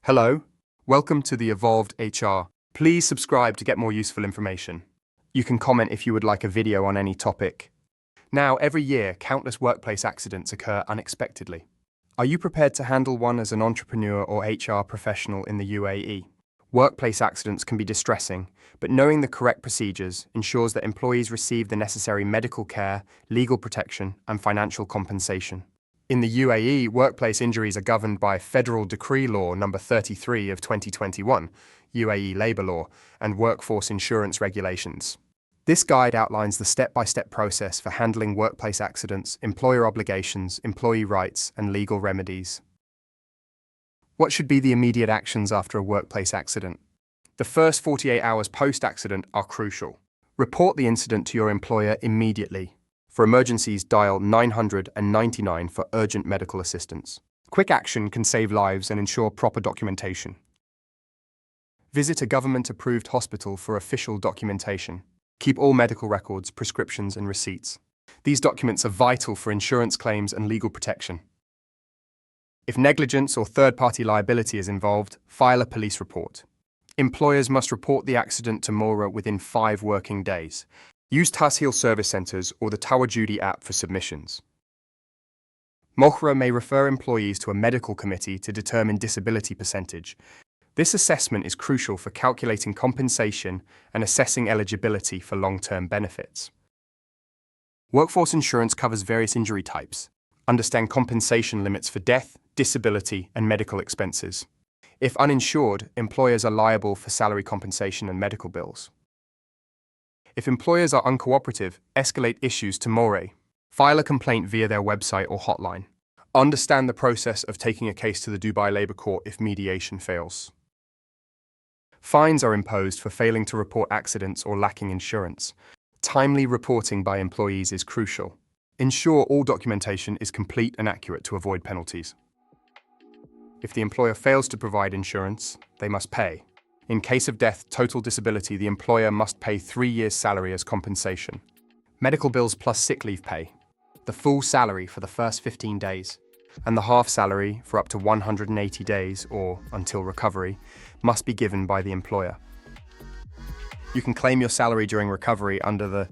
Hello, welcome to the Evolved HR. Please subscribe to get more useful information. You can comment if you would like a video on any topic. Now, every year, countless workplace accidents occur unexpectedly. Are you prepared to handle one as an entrepreneur or HR professional in the UAE? Workplace accidents can be distressing, but knowing the correct procedures ensures that employees receive the necessary medical care, legal protection, and financial compensation. In the UAE, workplace injuries are governed by Federal Decree Law No. 33 of 2021, UAE Labour Law, and Workforce Insurance Regulations. This guide outlines the step-by-step process for handling workplace accidents, employer obligations, employee rights, and legal remedies. What should be the immediate actions after a workplace accident? The first 48 hours post-accident are crucial. Report the incident to your employer immediately. For emergencies, dial 999 for urgent medical assistance. Quick action can save lives and ensure proper documentation. Visit a government-approved hospital for official documentation. Keep all medical records, prescriptions, and receipts. These documents are vital for insurance claims and legal protection. If negligence or third-party liability is involved, file a police report. Employers must report the accident to MORA within 5 working days. Use Tasheel Service Centres or the Tower Duty app for submissions. MORA may refer employees to a medical committee to determine disability percentage. This assessment is crucial for calculating compensation and assessing eligibility for long-term benefits. Workforce insurance covers various injury types. Understand compensation limits for death, disability, and medical expenses. If uninsured, employers are liable for salary compensation and medical bills. If employers are uncooperative, escalate issues to MORE. File a complaint via their website or hotline. Understand the process of taking a case to the Dubai Labour Court if mediation fails. Fines are imposed for failing to report accidents or lacking insurance. Timely reporting by employees is crucial. Ensure all documentation is complete and accurate to avoid penalties. If the employer fails to provide insurance, they must pay. In case of death, total disability, the employer must pay 3 years' salary as compensation. Medical bills plus sick leave pay. The full salary for the first 15 days, and the half salary for up to 180 days or until recovery, must be given by the employer. You can claim your salary during recovery under the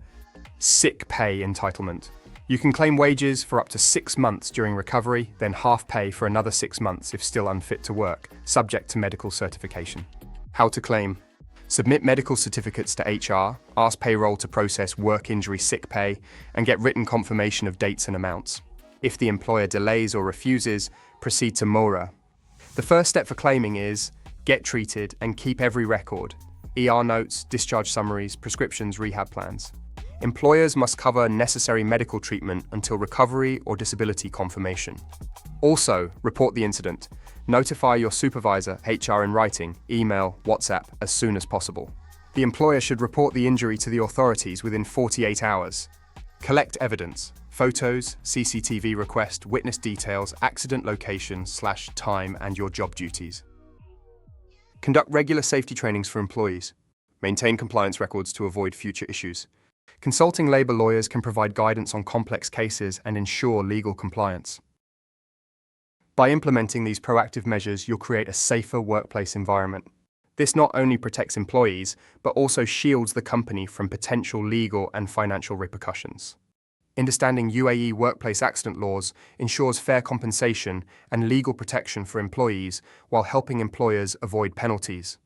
sick pay entitlement. You can claim wages for up to 6 months during recovery, then half pay for another 6 months if still unfit to work, subject to medical certification. How to claim. Submit medical certificates to HR, ask payroll to process work injury sick pay, and get written confirmation of dates and amounts. If the employer delays or refuses, proceed to MORA. The first step for claiming is get treated and keep every record: ER notes, discharge summaries, prescriptions, rehab plans. Employers must cover necessary medical treatment until recovery or disability confirmation. Also, report the incident. Notify your supervisor, HR in writing, email, WhatsApp, as soon as possible. The employer should report the injury to the authorities within 48 hours. Collect evidence: photos, CCTV request, witness details, accident location/time, and your job duties. Conduct regular safety trainings for employees. Maintain compliance records to avoid future issues. Consulting labour lawyers can provide guidance on complex cases and ensure legal compliance. By implementing these proactive measures, you'll create a safer workplace environment. This not only protects employees, but also shields the company from potential legal and financial repercussions. Understanding UAE workplace accident laws ensures fair compensation and legal protection for employees while helping employers avoid penalties.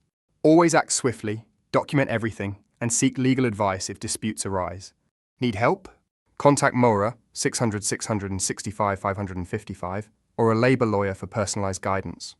Always act swiftly, document everything, and seek legal advice if disputes arise. Need help? Contact MORA 600 665 555 or a labour lawyer for personalised guidance.